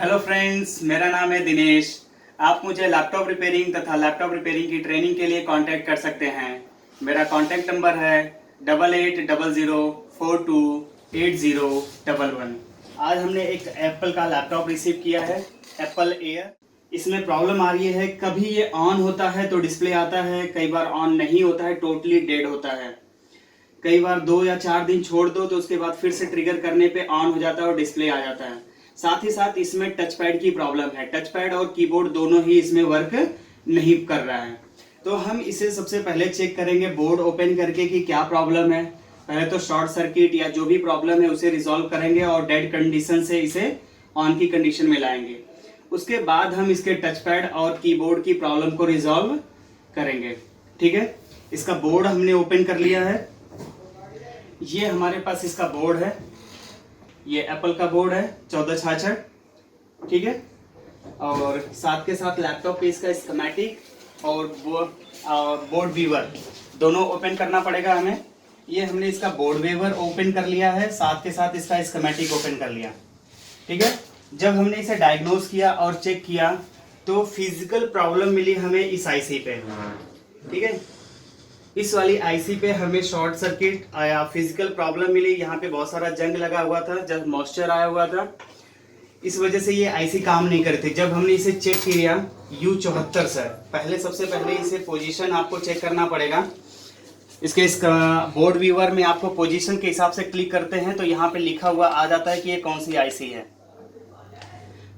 Hello friends, मेरा नाम है दिनेश। आप मुझे लैपटॉप रिपेयरिंग तथा लैपटॉप रिपेयरिंग की ट्रेनिंग के लिए कांटेक्ट कर सकते हैं। मेरा कांटेक्ट नंबर है 8800428011। आज हमने एक एप्पल का लैपटॉप रिसीव किया है, एप्पल एयर। इसमें प्रॉब्लम आ रही है, कभी ये ऑन होता है तो डिस्प्ले आता है, कई बार ऑन नहीं होता है, टोटली डेड होता है। कई बार 2 या 4 दिन छोड़ दो तो उसके बाद फिर से ट्रिगर करने पे ऑन हो जाता है और डिस्प्ले आ जाता है। साथ ही साथ इसमें टच पैड की प्रॉब्लम है, टच पैड और कीबोर्ड दोनों ही इसमें वर्क नहीं कर रहा है। तो हम इसे सबसे पहले चेक करेंगे बोर्ड ओपन करके कि क्या प्रॉब्लम है। पहले तो शॉर्ट सर्किट या जो भी प्रॉब्लम है उसे रिजॉल्व करेंगे और डेड कंडीशन से इसे ऑन की कंडीशन में लाएंगे। उसके बाद हम इसके टच पैड और कीबोर्ड की प्रॉब्लम को रिजॉल्व करेंगे। ठीक है, इसका बोर्ड हमने ओपन कर लिया है। ये हमारे पास इसका बोर्ड है, ये एप्पल का बोर्ड है 1466। ठीक है, और साथ के साथ लैपटॉप पे इसका स्कीमेटिक और बोर्ड व्यूअर दोनों ओपन करना पड़ेगा हमें। ये हमने इसका बोर्ड व्यूअर ओपन कर लिया है, साथ के साथ इसका स्कीमेटिक ओपन कर लिया। ठीक है, जब हमने इसे डायग्नोज किया और चेक किया तो फिजिकल प्रॉब्लम मिली हमें इस आईसी पे। ठीक है, इस वाली आईसी पे हमें शॉर्ट सर्किट आया, फिजिकल प्रॉब्लम मिली। यहाँ पे बहुत सारा जंग लगा हुआ था, जब मॉइस्चर आया हुआ था, इस वजह से ये आईसी काम नहीं कर रही थी। जब हमने इसे चेक किया U74 से, सबसे पहले इसे पोजीशन आपको चेक करना पड़ेगा। इसके बोर्ड व्यूअर में आपको पोजीशन के हिसाब से क्लिक करते हैं तो यहाँ पे लिखा हुआ आ जाता है कि ये कौन सी आईसी है।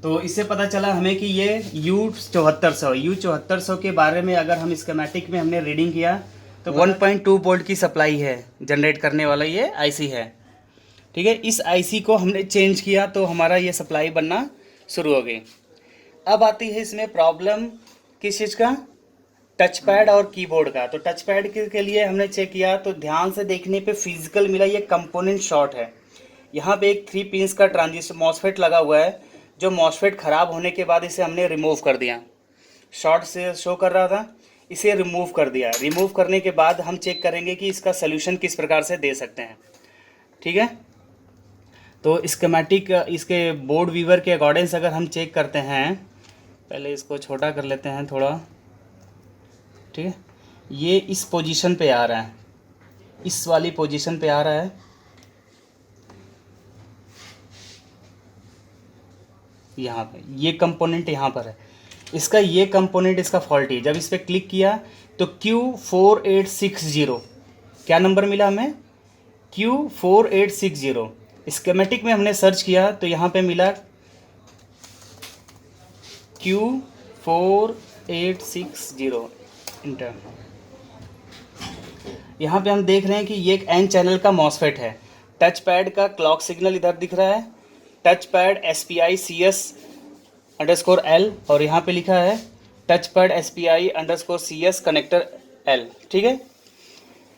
तो इससे पता चला हमें कि ये U7400 के बारे में अगर हम स्कीमेटिक में हमने रीडिंग किया तो 1.2 वोल्ट की सप्लाई है, जनरेट करने वाला ये आईसी है। ठीक है, इस आईसी को हमने चेंज किया तो हमारा ये सप्लाई बनना शुरू हो गई। अब आती है इसमें प्रॉब्लम किस चीज़ का, टच पैड और कीबोर्ड का। तो टच पैड के लिए हमने चेक किया तो ध्यान से देखने पे फिजिकल मिला, ये कंपोनेंट शॉर्ट है। यहाँ पे एक 3 पिंस का ट्रांजिस्टर मॉसफेट लगा हुआ है, जो मॉसफेट ख़राब होने के बाद इसे हमने रिमूव कर दिया। शॉर्ट से शो कर रहा था, इसे रिमूव कर दिया। रिमूव करने के बाद हम चेक करेंगे कि इसका सलूशन किस प्रकार से दे सकते हैं। ठीक है, तो स्कीमेटिक इसके बोर्ड व्यूअर के अकॉर्डिंग अगर हम चेक करते हैं, पहले इसको छोटा कर लेते हैं थोड़ा। ठीक है, ये इस पोजीशन पे आ रहा है, इस वाली पोजीशन पे आ रहा है। यहाँ पे ये कंपोनेंट यहाँ पर है, इसका ये कंपोनेंट इसका फॉल्टी है। जब इस पर क्लिक किया तो Q4860 क्या नंबर मिला हमें, Q4860। स्कीमेटिक में हमने सर्च किया तो यहाँ पे मिला Q4860 इंटर। यहाँ पे हम देख रहे हैं कि ये एक N चैनल का मॉसफेट है। टच पैड का क्लॉक सिग्नल इधर दिख रहा है, टच पैड SPI CS_L, और यहाँ पे लिखा है touch pad SPI_CS connector L। ठीक है,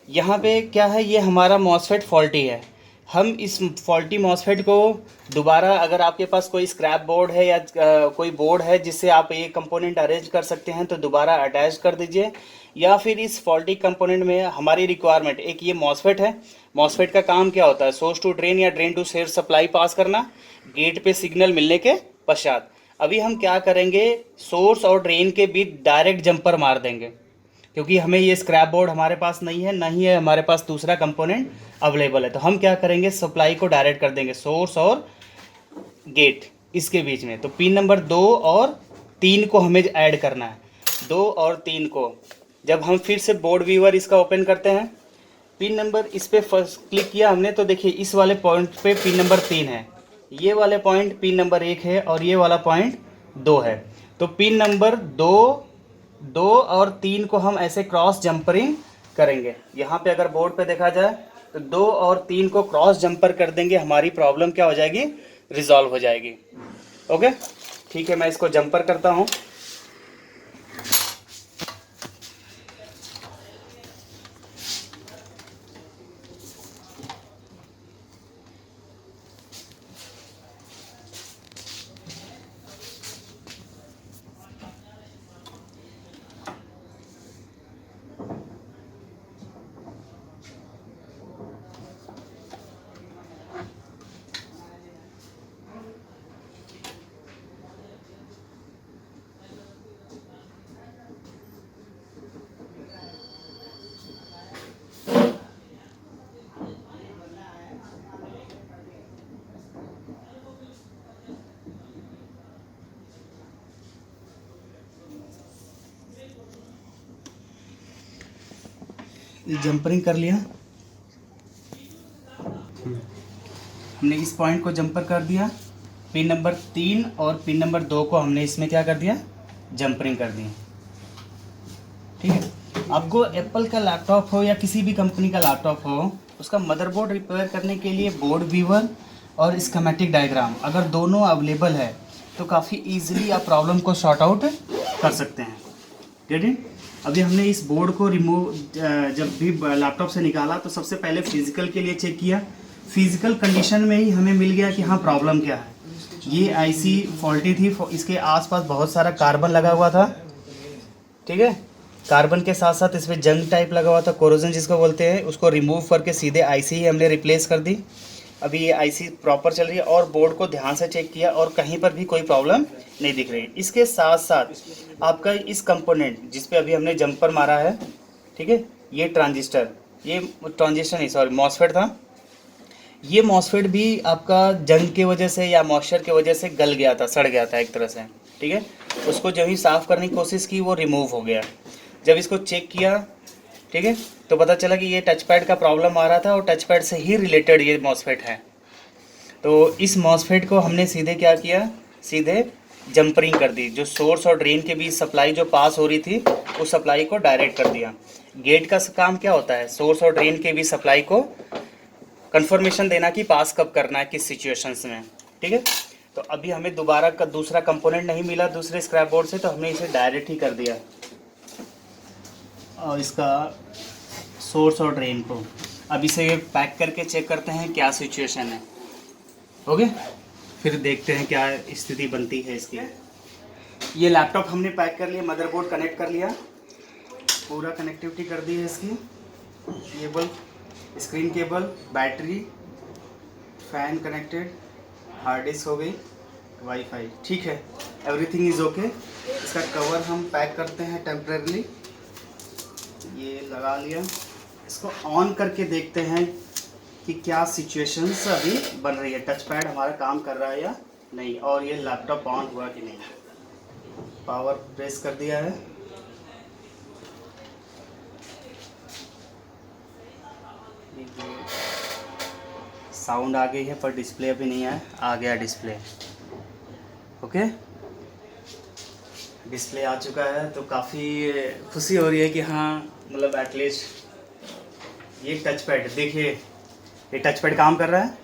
यहाँ पे क्या है, ये हमारा मॉसफेट फॉल्टी है। हम इस फॉल्टी मॉसफेट को दोबारा, अगर आपके पास कोई स्क्रैप बोर्ड है या कोई बोर्ड है जिससे आप ये कंपोनेंट अरेंज कर सकते हैं तो दोबारा अटैच कर दीजिए। या फिर इस फॉल्टी कंपोनेंट में हमारी रिक्वायरमेंट, एक ये मॉसफेट है। मॉसफेट का काम क्या होता है, सोर्स टू ड्रेन या ड्रेन टू सोर्स सप्लाई पास करना, गेट पे सिग्नल मिलने के पश्चात। अभी हम क्या करेंगे, सोर्स और ड्रेन के बीच डायरेक्ट जंपर मार देंगे, क्योंकि हमें ये स्क्रैप बोर्ड हमारे पास नहीं है, ना ही है हमारे पास दूसरा कंपोनेंट अवेलेबल है। तो हम क्या करेंगे, सप्लाई को डायरेक्ट कर देंगे सोर्स और गेट इसके बीच में। तो पिन नंबर 2 और 3 को हमें ऐड करना है, 2 और 3 को। जब हम फिर से बोर्ड व्यूअर इसका ओपन करते हैं, पिन नंबर इस पर फर्स्ट क्लिक किया हमने तो देखिए इस वाले पॉइंट पे पिन नंबर 3 है, ये वाले पॉइंट पिन नंबर 1 है और ये वाला पॉइंट 2 है। तो पिन नंबर 2 और 3 को हम ऐसे क्रॉस जंपरिंग करेंगे। यहाँ पे अगर बोर्ड पे देखा जाए तो 2 और 3 को क्रॉस जंपर कर देंगे, हमारी प्रॉब्लम क्या हो जाएगी, रिजॉल्व हो जाएगी। ओके, ठीक है, मैं इसको जंपर करता हूँ। जंपरिंग कर लिया, हमने इस पॉइंट को जंपर कर दिया। पिन नंबर 3 और पिन नंबर 2 को हमने इसमें क्या कर दिया, जंपरिंग कर दिया। ठीक है, आपको एप्पल का लैपटॉप हो या किसी भी कंपनी का लैपटॉप हो, उसका मदरबोर्ड रिपेयर करने के लिए बोर्ड व्यूअर और स्कीमेटिक डायग्राम अगर दोनों अवेलेबल है तो काफ़ी इजीली आप प्रॉब्लम को सॉर्ट आउट कर सकते हैं। Get it? अभी हमने इस बोर्ड को रिमूव जब भी लैपटॉप से निकाला तो सबसे पहले फिजिकल के लिए चेक किया। फिजिकल कंडीशन में ही हमें मिल गया कि हाँ प्रॉब्लम क्या है। ये आईसी फॉल्टी थी, इसके आसपास बहुत सारा कार्बन लगा हुआ था। ठीक है, कार्बन के साथ साथ इसमें जंग टाइप लगा हुआ था, कोरोजन जिसको बोलते हैं, उसको रिमूव करके सीधे आईसी ही हमने रिप्लेस कर दी। अभी ये आईसी प्रॉपर चल रही है और बोर्ड को ध्यान से चेक किया और कहीं पर भी कोई प्रॉब्लम नहीं दिख रही। इसके साथ साथ आपका इस कंपोनेंट जिस पे अभी हमने जंपर मारा है, ठीक है, ये ट्रांजिस्टर, ये ट्रांजिस्टर नहीं सॉरी मॉसफेट था, ये मॉसफेट भी आपका जंग की वजह से या मॉइस्चर की वजह से गल गया था, सड़ गया था एक तरह से। ठीक है, उसको जब ही साफ़ करने की कोशिश की वो रिमूव हो गया। जब इसको चेक किया, ठीक है, तो पता चला कि ये टच पैड का प्रॉब्लम आ रहा था और टच पैड से ही रिलेटेड ये मॉसफेट है। तो इस मॉसफेट को हमने सीधे क्या किया, सीधे जंपरिंग कर दी। जो सोर्स और ड्रेन के बीच सप्लाई जो पास हो रही थी उस सप्लाई को डायरेक्ट कर दिया। गेट का काम क्या होता है, सोर्स और ड्रेन के बीच सप्लाई को कंफर्मेशन देना कि पास कब करना है, किस सिचुएशंस में। ठीक है, तो अभी हमें दोबारा का दूसरा कंपोनेंट नहीं मिला दूसरे स्क्रैप बोर्ड से, तो हमने इसे डायरेक्ट ही कर दिया और इसका सोर्स और ड्रेन को। अब इसे पैक करके चेक करते हैं क्या सिचुएशन है। ओके, फिर देखते हैं क्या स्थिति बनती है इसकी। ये लैपटॉप हमने पैक कर लिया, मदरबोर्ड कनेक्ट कर लिया, पूरा कनेक्टिविटी कर दी है इसकी, cable, screen cable, battery, fan connected, hard disk हो गई, वाईफाई। ठीक है, एवरीथिंग इज़ ओके। इसका कवर हम पैक करते हैं टेम्परेरली, ये लगा लिया। इसको ऑन करके देखते हैं कि क्या सिचुएशंस अभी बन रही है, टच पैड हमारा काम कर रहा है या नहीं, और ये लैपटॉप ऑन हुआ कि नहीं। पावर प्रेस कर दिया है, साउंड आ गई है पर डिस्प्ले अभी नहीं आया, आ गया डिस्प्ले। ओके, डिस्प्ले आ चुका है, तो काफ़ी खुशी हो रही है कि हाँ मतलब एटलीस्ट ये टच पैड, देखिए ये टच पैड काम कर रहा है।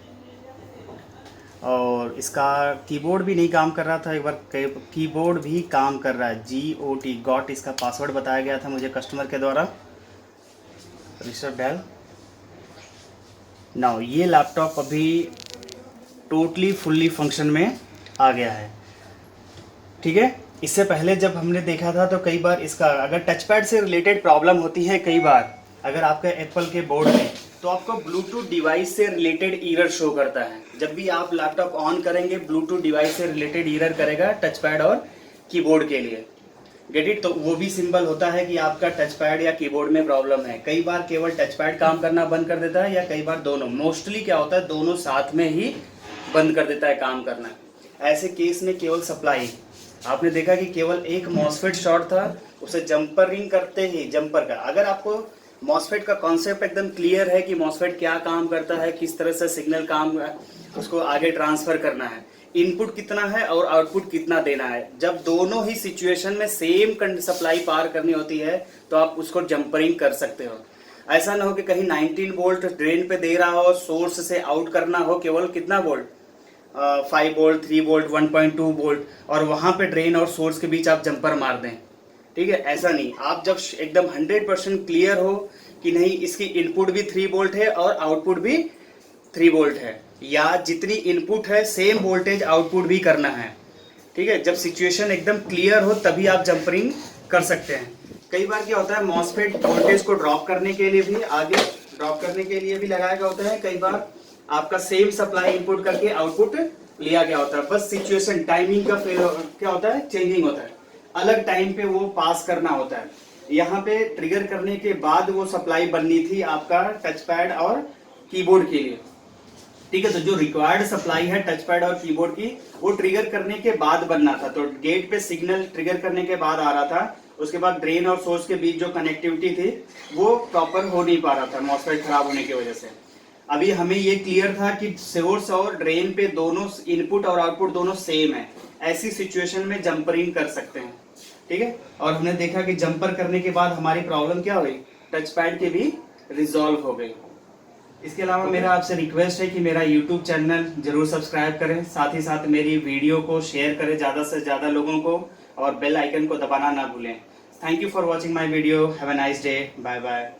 और इसका कीबोर्ड भी नहीं काम कर रहा था, एक बार कीबोर्ड भी काम कर रहा है। GOT गॉट इसका पासवर्ड बताया गया था मुझे कस्टमर के द्वारा, ऋषभ डैल। नाउ ये लैपटॉप अभी टोटली फुल्ली फंक्शन में आ गया है। ठीक है, इससे पहले जब हमने देखा था तो कई बार इसका अगर टच पैड से रिलेटेड प्रॉब्लम होती है, कई बार अगर आपका एप्पल के बोर्ड में, तो आपको ब्लूटूथ डिवाइस से रिलेटेड एरर शो करता है। जब भी आप लैपटॉप ऑन करेंगे ब्लूटूथ डिवाइस से रिलेटेड एरर करेगा टच पैड और कीबोर्ड के लिए। Get it? तो वो भी सिंबल होता है कि आपका टच पैड या कीबोर्ड में प्रॉब्लम है। कई बार केवल टच पैड काम करना बंद कर देता है या कई बार दोनों, मोस्टली क्या होता है दोनों साथ में ही बंद कर देता है काम करना। ऐसे केस में केवल सप्लाई, आपने देखा कि केवल एक मॉसफेट शॉर्ट था, उसे जंपरिंग करते ही जंपर का, अगर आपको मॉसफेट का कॉन्सेप्ट एकदम क्लियर है कि मॉसफेट क्या काम करता है, किस तरह से सिग्नल काम उसको आगे ट्रांसफर करना है, इनपुट कितना है और आउटपुट कितना देना है, जब दोनों ही सिचुएशन में सेम सप्लाई पार करनी होती है तो आप उसको जंपरिंग कर सकते हो। ऐसा ना हो कि कहीं 19 वोल्ट ड्रेन पे दे रहा हो, सोर्स से आउट करना हो केवल कितना वोल्ट, 5 वोल्ट, 3 वोल्ट, 1.2 वोल्ट, और वहां पे ड्रेन और सोर्स के बीच आप जंपर मार दें। ठीक है, ऐसा नहीं। आप जब एकदम 100% क्लियर हो कि नहीं इसकी इनपुट भी 3 वोल्ट है और आउटपुट भी 3 वोल्ट है, या जितनी इनपुट है सेम वोल्टेज आउटपुट भी करना है, ठीक है, जब सिचुएशन एकदम क्लियर हो तभी आप जंपरिंग कर सकते हैं। कई बार क्या होता है मॉसफेट वोल्टेज को ड्रॉप करने के लिए भी, आगे ड्रॉप करने के लिए भी लगाया गया होता है, कई बार आपका सेम सप्लाई इनपुट करके आउटपुट लिया गया होता है, बस सिचुएशन टाइमिंग का क्या होता है चेंजिंग होता है, अलग टाइम पे वो पास करना होता है। यहाँ पे ट्रिगर करने के बाद वो सप्लाई बननी थी आपका टच पैड और कीबोर्ड के लिए। ठीक है, तो जो रिक्वायर्ड सप्लाई है टच पैड और कीबोर्ड की वो ट्रिगर करने के बाद बनना था, तो गेट पे सिग्नल ट्रिगर करने के बाद आ रहा था, उसके बाद ड्रेन और सोर्स के बीच जो कनेक्टिविटी थी वो प्रॉपर हो नहीं पा रहा था मॉसफेट खराब होने की वजह से। अभी हमें ये क्लियर था कि सोर्स और ड्रेन पे दोनों इनपुट और आउटपुट दोनों सेम है, ऐसी सिचुएशन में जंपरिंग कर सकते हैं, ठीक है। और हमने देखा कि जंपर करने के बाद हमारी प्रॉब्लम क्या हुई, टच पैड की भी रिजॉल्व हो गई। इसके अलावा मेरा आपसे रिक्वेस्ट है कि मेरा यूट्यूब चैनल जरूर सब्सक्राइब करें, साथ ही साथ मेरी वीडियो को शेयर करें ज़्यादा से ज़्यादा लोगों को, और बेल आइकन को दबाना ना भूलें। Thank you for watching my video. Have a nice day. Bye bye.